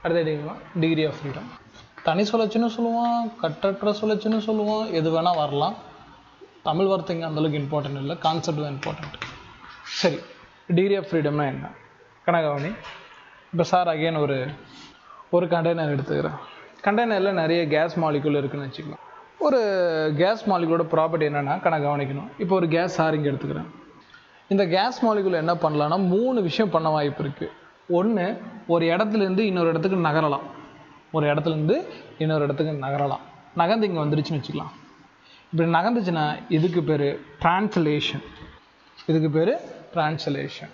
அடுத்த degree of freedom. தனி சுழற்சின்னு சொல்லுவான், கட்டற்ற சுழற்சின்னு சொல்லுவான், எது வேணால் வரலாம். தமிழ் வார்த்தை இங்கே அந்தளவுக்கு இம்பார்ட்டன்ட் இல்லை, கான்செப்ட் தான் இம்பார்ட்டன்ட். சரி, டிகிரி ஆஃப் ஃப்ரீடம்னா என்ன கனகவனி? இப்போ சார் அகெயின் ஒரு கண்டெய்னர் எடுத்துக்கிறேன். கண்டெய்னரில் நிறைய கேஸ் மாலிகுல் இருக்குதுன்னு வச்சுக்கலாம். ஒரு கேஸ் மாலிகுலோட ப்ராப்பர்ட்டி என்னென்னா கவனிக்கணும். இப்போ ஒரு கேஸ் சார் இங்கே எடுத்துக்கிறேன். இந்த கேஸ் மாலிகுல் என்ன பண்ணலான்னா 3 விஷயம் பண்ண வாய்ப்பு இருக்குது. ஒன்று, ஒரு இடத்துலேருந்து இன்னொரு இடத்துக்கு நகரலாம். நகர்ந்து இங்கே வந்துருச்சுன்னு வச்சுக்கலாம். இப்படி நகர்ந்துச்சுன்னா இதுக்கு பேர் ட்ரான்ஸ்லேஷன்.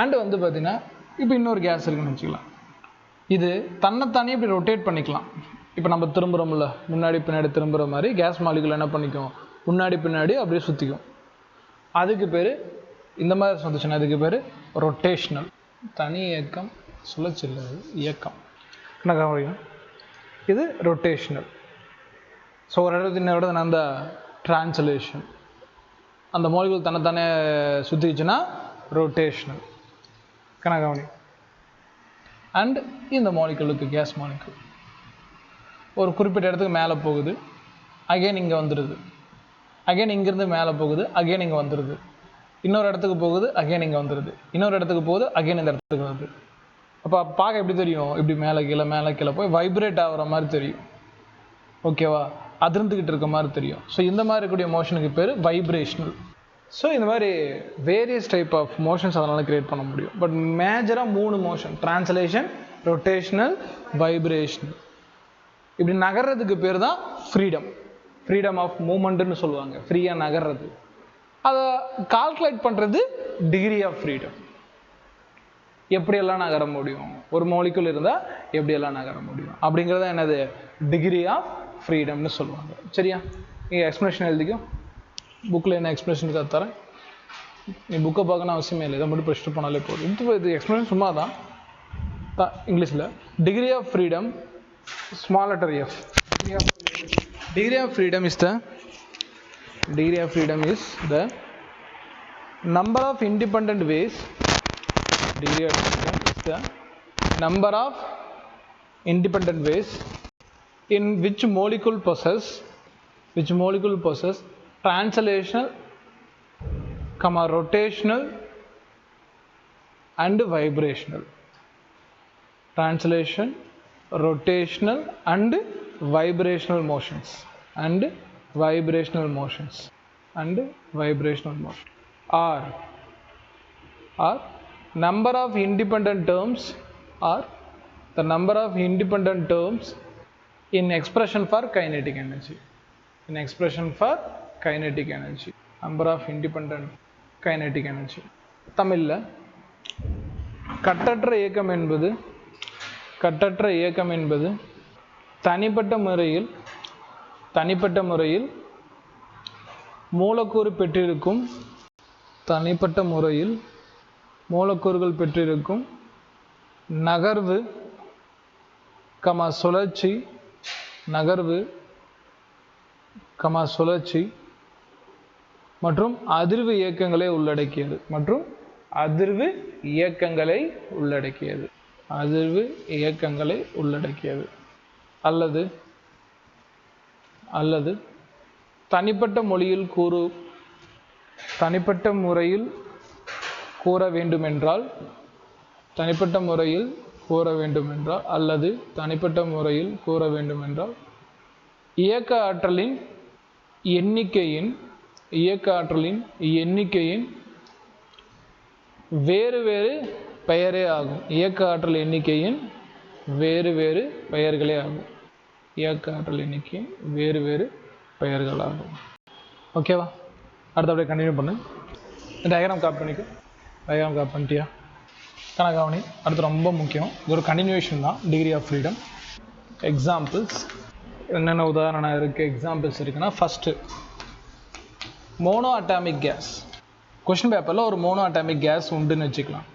அண்டு வந்து பார்த்தீங்கன்னா இப்போ இன்னொரு கேஸ் இருக்குன்னு வச்சுக்கலாம். இது தன்னைத்தானே இப்படி ரொட்டேட் பண்ணிக்கலாம். இப்போ நம்ம திரும்புகிறோம்ல, முன்னாடி பின்னாடி திரும்புகிற மாதிரி கேஸ் மாலிகுல் என்ன பண்ணிக்கும், முன்னாடி பின்னாடி அப்படியே சுற்றிக்கும். அதுக்கு பேர், இந்த மாதிரி சுற்றுச்சுன்னா அதுக்கு பேர் ரொட்டேஷ்னல். தனி இயக்கம், சுழற்சி இல்லை, இயக்கம். என்ன கவனிக்கும், இது ரொட்டேஷ்னல். ஸோ ஒரு இடத்துல இன்னொரு இடத்துல அந்த ட்ரான்ஸ்லேஷன், அந்த மாலிகுல் தன்னைத்தானே சுற்றிச்சுன்னா ரொட்டேஷ்னல். கவனி. அண்ட் இந்த மாலிகுலுக்கு, கேஸ் மாலிகுல் ஒரு குறிப்பிட்ட இடத்துக்கு மேலே போகுது, அகெயின் இங்கே வந்துடுது, அகெயின் இங்கேருந்து மேலே போகுது, அகெயின் இங்கே வந்துடுது, இன்னொரு இடத்துக்கு போகுது, அகெயின் இங்கே வந்துடுது, இன்னொரு இடத்துக்கு போகுது, அகெயின் இந்த இடத்துக்கு வருது. அப்போ பார்க்க எப்படி தெரியும், இப்படி மேலே கீழே போய் வைப்ரேட் ஆகிற மாதிரி தெரியும். ஓகேவா, அதிர்ந்துக்கிட்டு இருக்க மாதிரி தெரியும். ஸோ இந்த மாதிரி இருக்கக்கூடிய மோஷனுக்கு பேர் வைப்ரேஷனல். ஸோ இந்த மாதிரி வேரியஸ் டைப் ஆஃப் மோஷன்ஸ் அதனால் க்ரியேட் பண்ண முடியும். பட் மேஜராக 3 மோஷன்: ட்ரான்ஸ்லேஷன், ரொட்டேஷ்னல், வைப்ரேஷனல். இப்படி நகர்றதுக்கு பேர் தான் ஃப்ரீடம் ஆஃப் மூமெண்ட்டுன்னு சொல்லுவாங்க. ஃப்ரீயாக நகர்றது. அதை கால்குலேட் பண்ணுறது டிகிரி ஆஃப் ஃப்ரீடம். எப்படியெல்லாம் நகர முடியும், ஒரு மாலிகுல் இருந்தால் எப்படியெல்லாம் நகர முடியும் அப்படிங்கிறத என்னது டிகிரி ஆஃப் ஃப்ரீடம்னு சொல்லுவாங்க. சரியா, நீங்கள் எக்ஸ்ப்ளனேஷன் எழுதிக்கோ. புக்கில் என்ன எக்ஸ்ப்ளனேஷன் தரேன், நீ புக்கை பார்க்கணும் அவசியமே இல்லை, இதை மட்டும் படிச்சுட்டு போனாலே போதும். இது எக்ஸ்ப்ளனேஷன் சும்மா தான் இங்கிலீஷில். Degree of freedom, small letter F. Degree of freedom is the number of independent ways. Degree of freedom is the number of independent ways in which molecule possess translational, rotational and vibrational. Translation, rotational and vibrational motions. Or number of independent terms, or the number of independent terms in expression for kinetic energy. Number of independent kinetic energy. தமிழில் கட்டற்ற இயக்கம் என்பது தனிப்பட்ட முறையில் மூலக்கூறுகள் பெற்றிருக்கும் நகர்வு, சுழற்சி மற்றும் அதிர்வு இயக்கங்களை உள்ளடக்கியது. அல்லது தனிப்பட்ட முறையில் கூற வேண்டுமென்றால் இயக்க ஆற்றலின் எண்ணிக்கையின் வேறு பெயரே ஆகும். ஓகேவா, அடுத்த அப்படியே கண்டினியூ பண்ணு. டயக்ராம் காப்பி பண்ணிட்டியா கனகாவணி? அடுத்து ரொம்ப முக்கியம், இது ஒரு கண்டினியூஷன் தான் டிகிரி ஆஃப் ஃப்ரீடம். எக்ஸாம்பிள்ஸ் என்னென்ன உதாரணம் இருக்குது, எக்ஸாம்பிள்ஸ் இருக்குன்னா, first mono atomic gas. Question பேப்பரில் ஒரு மோனோ அட்டாமிக் கேஸ் உண்டுன்னு வச்சுக்கலாம்.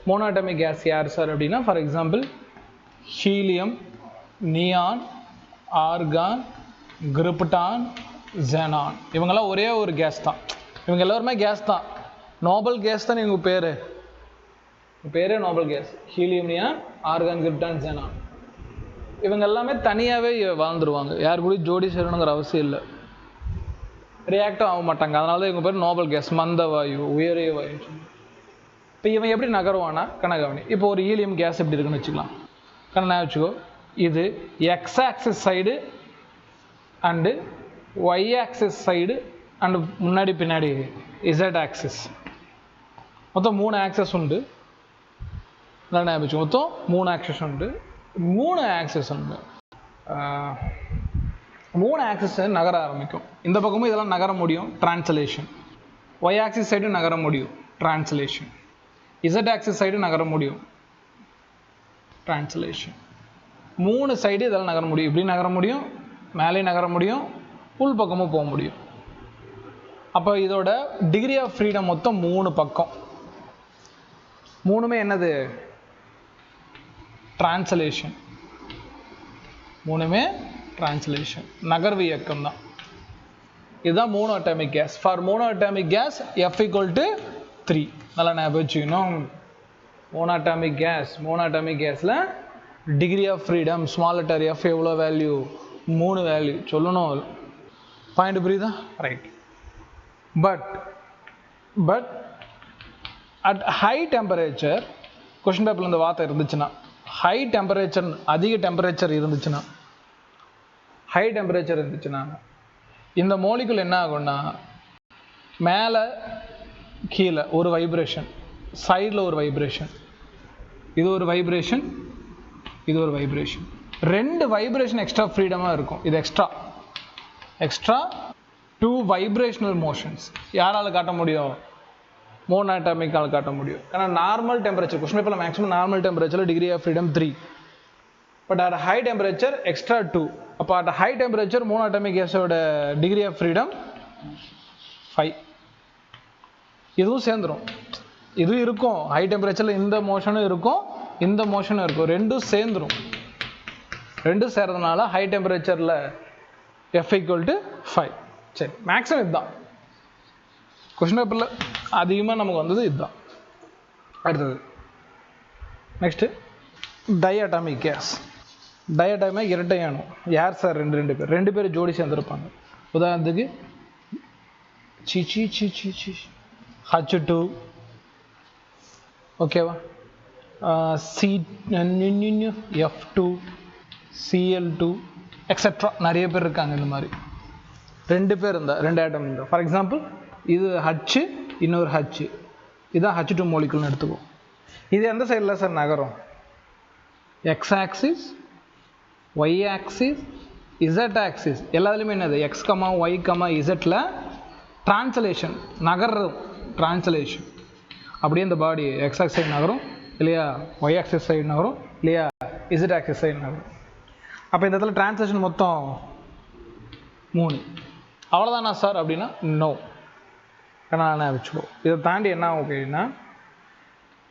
மோனோ அட்டாமிக் கேஸ் யார் சார் அப்படின்னா, for example helium, neon, argon, krypton, xenon. இவங்கெல்லாம் ஒரே ஒரு கேஸ் தான். இவங்க எல்லாருமே கேஸ் தான். நோபல் கேஸ் தான் இவங்க பேர். பேரே Nobel case. Helium, neon, argon, krypton, xenon. இவங்க எல்லாமே தனியாகவே வாழ்ந்துருவாங்க. யாரு கூட ஜோடி சேரணுங்கிற அவசியம் இல்லை. ரியாக்டும் ஆக மாட்டாங்க. அதனால தான் இவங்க பேர் நோபல் கேஸ், மந்த வாயு, உயரிய வாயு. இப்போ இவன் எப்படி நகருவானா கனகவனி. இப்போ ஒரு ஹீலியம் கேஸ் எப்படி இருக்குன்னு வச்சுக்கலாம். கண்ணா வச்சுக்கோ, இது X axis side and Y axis side and முன்னாடி பின்னாடி இசட் ஆக்சிஸ், மொத்தம் 3 ஆக்சஸ் உண்டு. நல்லா ஞாபகம், மொத்தம் 3 ஆக்சஸ் உண்டு. 3 ஆக்சஸ் உண்டு. 3 ஆக்சஸ் நகர ஆரம்பிக்கும். இந்த பக்கமும் இதெல்லாம் நகர முடியும், டிரான்ஸ்லேஷன். ஒய் ஆக்சிஸ் சைடு நகர முடியும், டிரான்ஸ்லேஷன். இசட் ஆக்சிஸ் சைடு நகர முடியும், டிரான்ஸ்லேஷன். 3 சைடு இதெல்லாம் நகர முடியும். இப்படி நகர முடியும், மேலே நகர முடியும், உள் பக்கமும் போக முடியும். அப்போ இதோட டிகிரி ஆஃப் ஃப்ரீடம் மொத்தம் 3 பக்கம். 3மே என்னது? டிரான்ஸ்லேஷன். 3மே டிரான்ஸ்லேஷன், நகர்வு இயக்கம் தான். இதுதான் mono atomic gas. For mono atomic gas F = 3. நல்லா ஞாபகம் வச்சுக்கணும். மோனோ அட்டாமிக் கேஸில் degree of freedom small letter F எவ்வளோ வேல்யூ? 3 வேல்யூ சொல்லணும். பாயிண்ட் புரியுதா? Right. But at high temperature, question பேப்பரில் இந்த வார்த்தை இருந்துச்சுன்னா, ஹை டெம்பரேச்சர், அதிக டெம்பரேச்சர் இருந்துச்சுன்னா, இந்த மோலிகுல் என்ன ஆகும்னா, மேலே கீழே ஒரு வைப்ரேஷன், சைடில் ஒரு வைப்ரேஷன், இது ஒரு வைப்ரேஷன், இது ஒரு வைப்ரேஷன். 2 வைப்ரேஷன் எக்ஸ்ட்ரா ஃப்ரீடமாக இருக்கும். இது எக்ஸ்ட்ரா 2 வைப்ரேஷனல் மோஷன்ஸ் யாரால் காட்ட முடியும்? மோனோ அட்டாமிக்கால் காட்ட முடியும். ஏன்னா நார்மல் டெம்பரேச்சர், கொஸ்டின் பேப்பரில் மேக்ஸிமம் நார்மல் டெம்பரேச்சரில் degree of freedom 3, but at high temperature extra 2. அப்போ at high temperature mono atomic கேஸோட டிகிரி ஆஃப் ஃப்ரீடம் 5. இதுவும் சேர்ந்துடும், இதுவும் இருக்கும். ஹை டெம்பரேச்சரில் இந்த மோஷனும் இருக்கும், இந்த மோஷனும் இருக்கும். 2 சேர்ந்துடும். 2 சேர்றதுனால ஹை டெம்பரேச்சரில் F = 5. சரி, மேக்ஸிமம் இதுதான். கொஸ்டின் பேப்பரில் அதிகமாக நமக்கு வந்தது இதுதான். அடுத்தது நெக்ஸ்ட்டு டைஅட்டாமிக் கேஸ். டைஅட்டாமிக் இரட்டை அணு. யார் சார்? 2 பேர் ஜோடி சேர்ந்துருப்பாங்க. உதாரணத்துக்கு H2, ஓகேவா, F2, Cl2 எக்ஸெட்ரா. நிறைய பேர் இருக்காங்க இந்த மாதிரி. 2 பேர் இருந்தால், 2 ஆட்டம் இருந்தால், ஃபார் எக்ஸாம்பிள் இது H, இன்னொரு H, இதுதான் H2 மோலிகுல்னு எடுத்துக்குவோம். இது எந்த சைடில் சார் நகரும்? X axis, Y axis, Z axis எல்லாத்துலேயுமே என்னது? X, Y, Zல டிரான்ஸ்லேஷன் நகரும். டிரான்ஸ்லேஷன் அப்படியே இந்த பாடி எக்ஸ் ஆக்சிஸ் சைடு நகரும் இல்லையா, ஒய் ஆக்சிஸ் சைடு நகரும் இல்லையா, இசட் ஆக்சிஸ் சைடு நகரும். அப்போ இந்த இடத்துல டிரான்ஸ்லேஷன் மொத்தம் 3. அவ்வளோதானா சார் அப்படின்னா நோ. என்ன வச்சுக்கோ, இதை தாண்டி என்ன ஆகும் அப்படின்னா,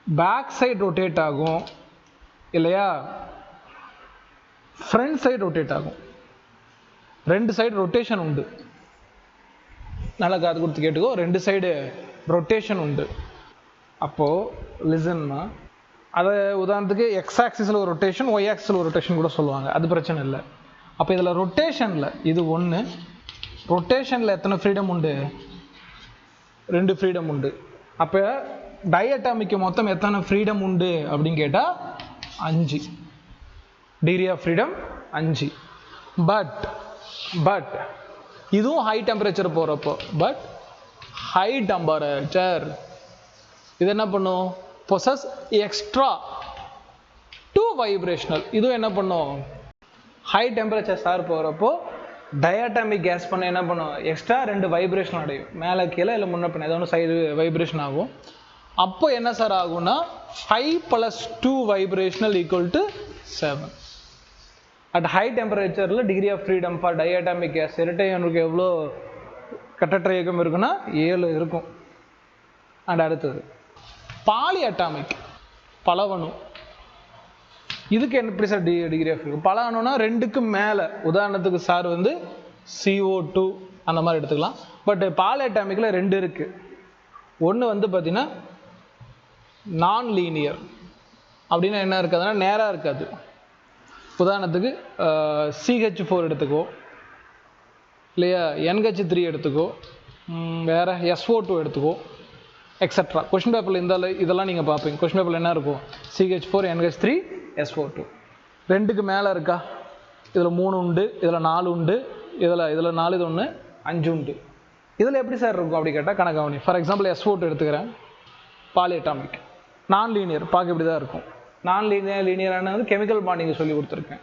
பேக் சைடு ரொட்டேட் ஆகும் இல்லையா, ஃப்ரண்ட் சைடு ரொட்டேட் ஆகும். 2 சைடு ரொட்டேஷன் உண்டு. நல்லா காது கொடுத்து கேட்டுக்கோ, 2 சைடு ரொட்டேஷன் உண்டு. அப்போது லிசன்னா, அதை உதாரணத்துக்கு எக்ஸ் ஆக்சிஸில் ஒரு ரொட்டேஷன், ஒய் ஆக்சிஸில் ஒரு ரொட்டேஷன் கூட சொல்லுவாங்க, அது பிரச்சனை இல்லை. அப்போ இதில் ரொட்டேஷனில் இது 1, ரொட்டேஷனில் எத்தனை ஃப்ரீடம் உண்டு? 2 ஃப்ரீடம் உண்டு. அப்போ டைஅட்டாமிக்கு மொத்தம் எத்தனை ஃப்ரீடம் உண்டு அப்படின்னு கேட்டால் 5. Degree of freedom 5. பட் இதுவும் ஹை டெம்பரேச்சர் போகிறப்போ, பட் ஹை டெம்பரேச்சர் இது என்ன பண்ணும்? Possess extra 2 vibrational. இதுவும் என்ன பண்ணும்? ஹை டெம்பரேச்சர் சார் போகிறப்போ டைஅட்டாமிக் கேஸ் பண்ண என்ன பண்ணும்? எக்ஸ்ட்ரா 2 வைப்ரேஷன் அடையும். மேலே கீழே இல்லை முன்ன பின்ன ஏதோ ஒன்று சைடு வைப்ரேஷன் ஆகும். அப்போ என்ன சார் ஆகும்னா 5 + 2 வைப்ரேஷனல் = 7. அட் ஹை டெம்பரேச்சரில் degree of freedom for diatomic gas இரட்டை அணுக்கு எவ்வளோ கட்டற்ற இயக்கம் இருக்குன்னா 7 இருக்கும். அண்ட் அடுத்தது பாலி அட்டாமிக், பலவணு. இதுக்கு எப்படி சார் டிகிரி ஆஃப் ஃப்ரீடம்? பல அணுனா 2க்கு மேலே. உதாரணத்துக்கு சார் வந்து CO2 அந்த மாதிரி எடுத்துக்கலாம். பட் பாலி அட்டாமிக்கில் 2 இருக்குது. ஒன்று வந்து பார்த்தீங்கன்னா நான் லீனியர் அப்படின்னா என்ன இருக்காதுன்னா நேராக இருக்காது. உதாரணத்துக்கு CH4 எடுத்துக்கோ, இல்லையா NH3 எடுத்துக்கோ, வேறு SO2 எடுத்துக்கோ, எக்ஸட்ரா. கொஷின் பேப்பரில் இதெல்லாம் நீங்கள் பார்ப்பீங்க. கொஷின் பேப்பரில் என்ன இருக்கும்? CH4, NH3, SO2. 2க்கு மேலே இருக்கா? இதில் 3 உண்டு, இதில் 4 உண்டு, இதில் 4, இது 1, 5 உண்டு. இதில் எப்படி சார் இருக்கும் அப்படி கேட்டால் கணக்காவணி. ஃபார் எக்ஸாம்பிள் SO2 எடுத்துக்கிறேன், பாலியட்டாமிக், நான் லீனியர், பார்க்க இப்படி தான் இருக்கும். நான் லீனியரான வந்து கெமிக்கல் பாண்டிங் சொல்லி கொடுத்துருக்கேன்.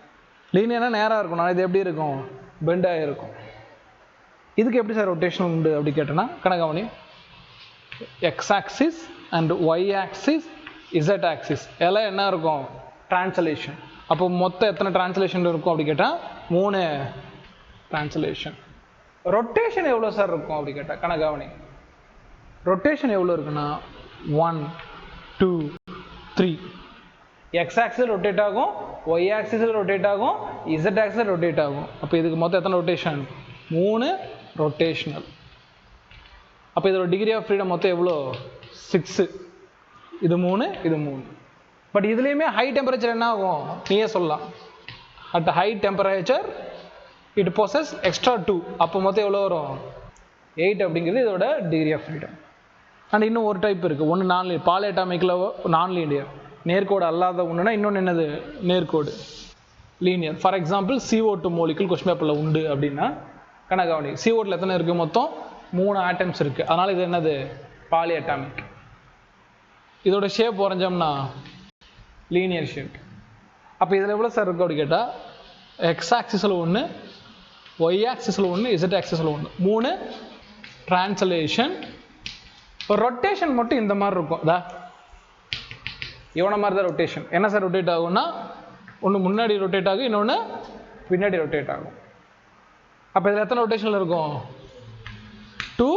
லீனியராக நேராக இருக்கும், நான் இது எப்படி இருக்கும்? பெண்டாக இருக்கும். இதுக்கு எப்படி சார் ரொட்டேஷன் உண்டு அப்படி கேட்டேன்னா கணக்காவணி, x-axis அண்ட் y-axis, z-axis எல்லாம் என்ன இருக்கும்? டிரான்ஸ்லேஷன். அப்போ மொத்தம் எத்தனை டிரான்ஸ்லேஷன் இருக்கும் அப்படி கேட்டால் 3 டிரான்ஸ்லேஷன். ரொட்டேஷன் எவ்வளோ சார் இருக்கும் அப்படி கேட்டால் கணக்காவணி, ரொட்டேஷன் எவ்வளோ இருக்குன்னா 1, 2, 3. x-axis ரொட்டேட் ஆகும், y-axis ரொட்டேட் ஆகும், z-axis ரொட்டேட் ஆகும். அப்போ இதுக்கு மொத்தம் எத்தனை ரொட்டேஷன்? 3 ரொட்டேஷனல். அப்போ இதோட டிகிரி ஆஃப் ஃப்ரீடம் மொத்தம் எவ்வளோ? 6. இது 3, இது 3. பட் இதுலேயுமே ஹை டெம்பரேச்சர் என்ன ஆகும்? நீயே சொல்லலாம். At high temperature it possess extra 2. அப்போ மொத்தம் எவ்வளோ வரும்? 8 அப்படிங்கிறது இதோட டிகிரி ஆஃப் ஃப்ரீடம். அண்ட் இன்னும் ஒரு டைப் இருக்குது. ஒன்று நான் லீனியர், பாலியட்டாமிக்கில் நான் லீனியர், நேர்கோடு அல்லாத ஒன்றுனா இன்னொன்று என்னது? நேர்கோடு, linear. For example CO2 molecule question பேப்பரில் உண்டு அப்படின்னா கணக்காவணி, CO2ல எத்தனை இருக்குது? மொத்தம் 3 ஆட்டம்ஸ் இருக்குது. அதனால் இது என்னது? பாலியட்டாமிக். இதோட ஷேப் வரைஞ்சோம்னா லீனியர் ஷேப். அப்போ இதில் எவ்வளோ சார் இருக்குது அப்படி கேட்டால் x-ஆக்சிஸில் 1, y-ஆக்சிஸில் 1, z-ஆக்சிஸில் 1, 3 டிரான்ஸ்லேஷன். இப்போ ரொட்டேஷன் மட்டும் இந்த மாதிரி இருக்கும். இவனை மாதிரி தான் ரொட்டேஷன். என்ன சார் ரொட்டேட் ஆகும்னா ஒன்று முன்னாடி ரொட்டேட் ஆகும், இன்னொன்று பின்னாடி ரொட்டேட் ஆகும். அப்போ இதில் எத்தனை ரொட்டேஷனில் இருக்கும்? 2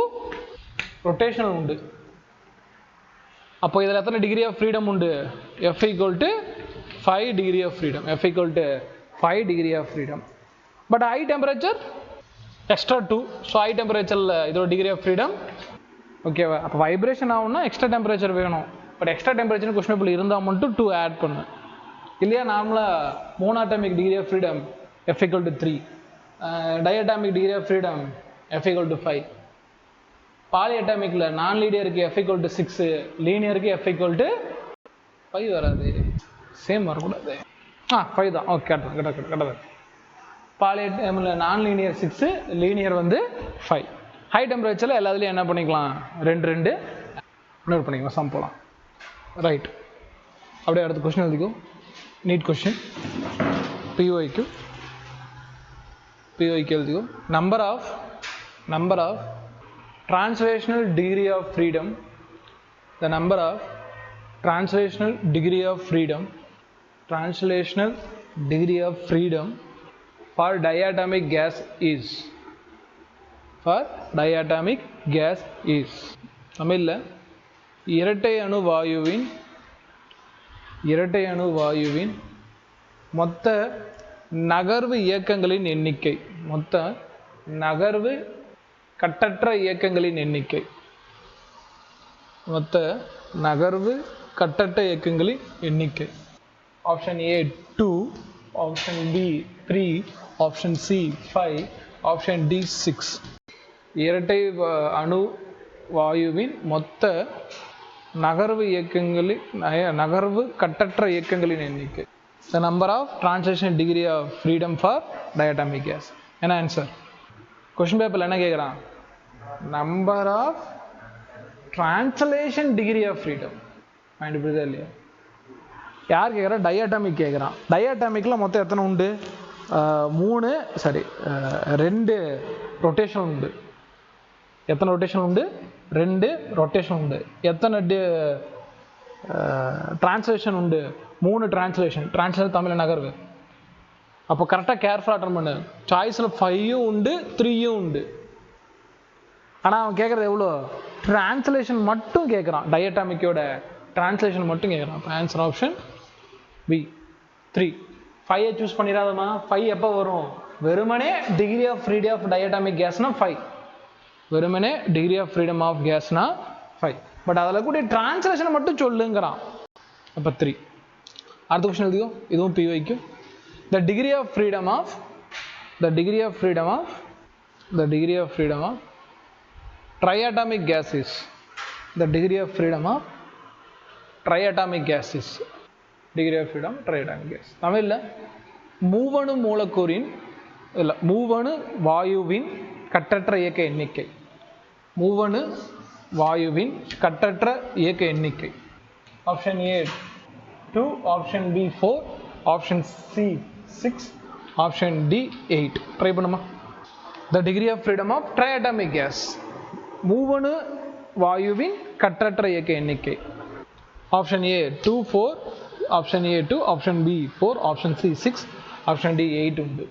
ரொட்டேஷனல் உண்டு. அப்போ இதில் எத்தனை டிகிரி ஆஃப் ஃப்ரீடம் உண்டு? F = 5 degree of freedom. F = 5 degree of freedom. But high temperature extra 2. So high டெம்பரேச்சரில் இதோட டிகிரி ஆஃப் ஃப்ரீடம் ஓகேவா? அப்போ வைப்ரேஷன் ஆகும்னா எக்ஸ்ட்ரா டெம்பரேச்சர் வேணும். பட் எக்ஸ்ட்ரா டெம்பரேச்சர் கொஸ்டின் பேப்பரில் இருந்தால் மட்டும் 2 ஆட் பண்ணு. இல்லையா நார்மலாக monoatomic degree of freedom F = 3, diatomic degree of freedom F = 5. பாலியட்டாமிக்கில் நான் லீனியருக்கு F = 6, லீனியருக்கு F = 5 வராது, சேம் வரக்கூடாது. 5 தான். ஓகே, கரெக்டாக. பாலியட்டாமில் நான் லீனியர் 6, லீனியர் வந்து 5. ஹை டெம்பரேச்சரில் எல்லாத்துலேயும் என்ன பண்ணிக்கலாம்? 2 நோட் பண்ணிக்கலாம், சம் போகலாம். ரைட். அப்படியே அடுத்த கொஸ்டின் எழுதிக்கோ. நீட் கொஸ்டின் POIQ எழுதிக்கோ. Number of translational degree of freedom, the number of translational degree of freedom for diatomic gas is தமிழ்ல இரட்டை அணு வாயுவின் மொத்த நகர்வு இயக்கங்களின் எண்ணிக்கை, மொத்த நகர்வு கட்டற்ற இயக்கங்களின் எண்ணிக்கை, மொத்த நகர்வு கட்டற்ற இயக்கங்களின் எண்ணிக்கை. Option A 2, option B 3, option C 5, option D 6. இரட்டை அணு வாயுவின் மொத்த நகர்வு கட்டற்ற இயக்கங்களின் எண்ணிக்கை. The number of translation degree of freedom for diatomic gas. என்ன ஆன்சர்? கொஸ்டின் பேப்பரில் என்ன கேட்குறான்? Number of translation degree of freedom. Mind புரியுதா இல்லையா? யார் கேட்குறா? டயாட்டாமிக் கேட்குறான். டயாட்டாமிக்கில் மொத்தம் எத்தனை உண்டு? 2 ரொட்டேஷன் உண்டு. எத்தனை ரொட்டேஷன் உண்டு? 2 ரொட்டேஷன் உண்டு. எத்தனை டிரான்ஸ்லேஷன் உண்டு? 3 டிரான்ஸ்லேஷன். தமிழ் நகர்வு. அப்போ கரெக்டாக கேர்ஃபுல்லாக அட்டன் பண்ணு. சாய்ஸில் 5 உண்டு, 3 உண்டு. ஆனால் அவன் கேட்குறது எவ்வளோ? டிரான்ஸ்லேஷன் மட்டும் கேட்குறான். டயட்டாமிக்கோட டிரான்ஸ்லேஷன் மட்டும் கேட்குறான். இப்போ ஆன்சர் ஆப்ஷன் B 3. 5 சூஸ் பண்ணிடாதமா? 5 எப்போ வரும்? வெறுமனே degree of freedom of diatomic கேஸ்னா 5. வெறுமனே டிகிரி ஆஃப் ஃப்ரீடம் ஆஃப் கேஸ்னா 5. பட் அதில் கூட டிரான்ஸ்லேஷனை மட்டும் சொல்லுங்கிறான். அப்போ 3. அடுத்த கொஸ்டின் எழுதிக்கோ, இதுவும் PYQ. The degree of freedom of triatomic gases. The degree of freedom of triatomic gases. Degree of freedom triatomic gas. தமிழில் மூவணு மூலக்கூறின் இல்லை மூவணு வாயுவின் கட்டற்ற இயக்க எண்ணிக்கை. மூவணு வாயுவின் கட்டற்ற இயக்க எண்ணிக்கை. Option A 2, option B 4, option C 6, option D 8. Try பண்ணுமா. The degree of freedom of triatomic gas. மூவணு வாயுவின் கட்டற்ற இயக்க எண்ணிக்கை. Option A 2 4, option A 2, option B 4, option C 6, option D 8 உண்டு.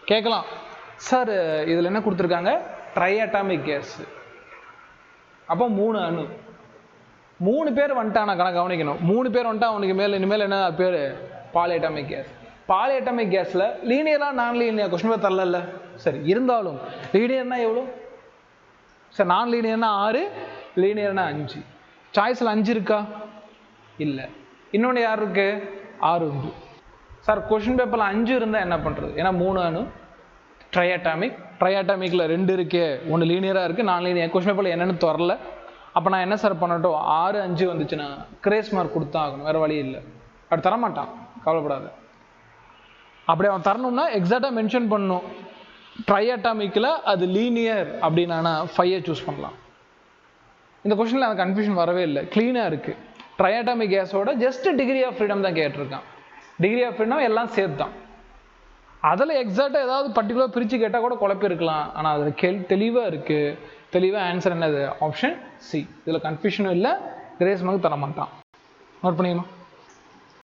கேட்கலாம் சார் இதில் என்ன கொடுத்துருக்காங்க, ட்ரைஅட்டாமிக் கேஸ். அப்போ 3 அணு, 3 பேர் வந்துட்டானா கணக்கு கவனிக்கணும். 3 பேர் வந்துட்டா அவனுக்கு மேலே இனிமேல் என்ன பேர், பாலிஅட்டாமிக் கேஸ். பாலிஅட்டாமிக் கேஸில் லீனியராக நான் லீனியர் கொஸ்டின் பேர் தரல. சரி, இருந்தாலும் லீனியர்னா எவ்வளோ சார்? நான் லீனியர்னா 6, லீனியர்னா 5. சாய்ஸில் 5 இருக்கா? இல்லை. இன்னொன்று யார் இருக்கு? 6 உண்டு. சார் கொஸ்டின் பேப்பரில் 5 இருந்தால் என்ன பண்ணுறது? ஏன்னா 3 அணு ட்ரையாட்டாமிக்கில் 2 இருக்கே, ஒன்று லீனியராக இருக்குது, நான் லீனியர். கொஸ்டின் பேப்பரில் என்னென்னு வரல. அப்போ நான் என்ன சார் பண்ணட்டும், 6 5 வந்துச்சுன்னா கிரேஸ் மார்க் கொடுத்தா ஆகணும், வேறு வழி இல்லை. அப்படி தரமாட்டான், கவலைப்படாத. அப்படி அவன் தரணும்னா எக்ஸாக்டாக மென்ஷன் பண்ணணும். ட்ரைஅட்டாமிக்கில் அது லீனியர் அப்படின்னா 5 சூஸ் பண்ணலாம். இந்த கொஸ்டினில் அந்த கன்ஃபியூஷன் வரவே இல்லை, க்ளீனாக இருக்குது. ட்ரைஅட்டாமிக் கேஸோட ஜஸ்ட் டிகிரி ஆஃப் ஃப்ரீடம் தான் கேட்டிருக்கான். டிகிரி ஆஃப் ஃப்ரீடம் எல்லாம் சேர்த்து தான். அதில் எக்ஸாக்டாக ஏதாவது பர்டிகுலர் பிரித்து கேட்டால் கூட குழப்பம் இருக்கலாம். ஆனால் அதில் தெளிவாக இருக்குது. தெளிவாக ஆன்சர் என்னது? Option C. இதில் கன்ஃபியூஷனும் இல்லை, கிரேஸ் மார்க் தர மாட்டான். நோட் பண்ணிக்கணும்.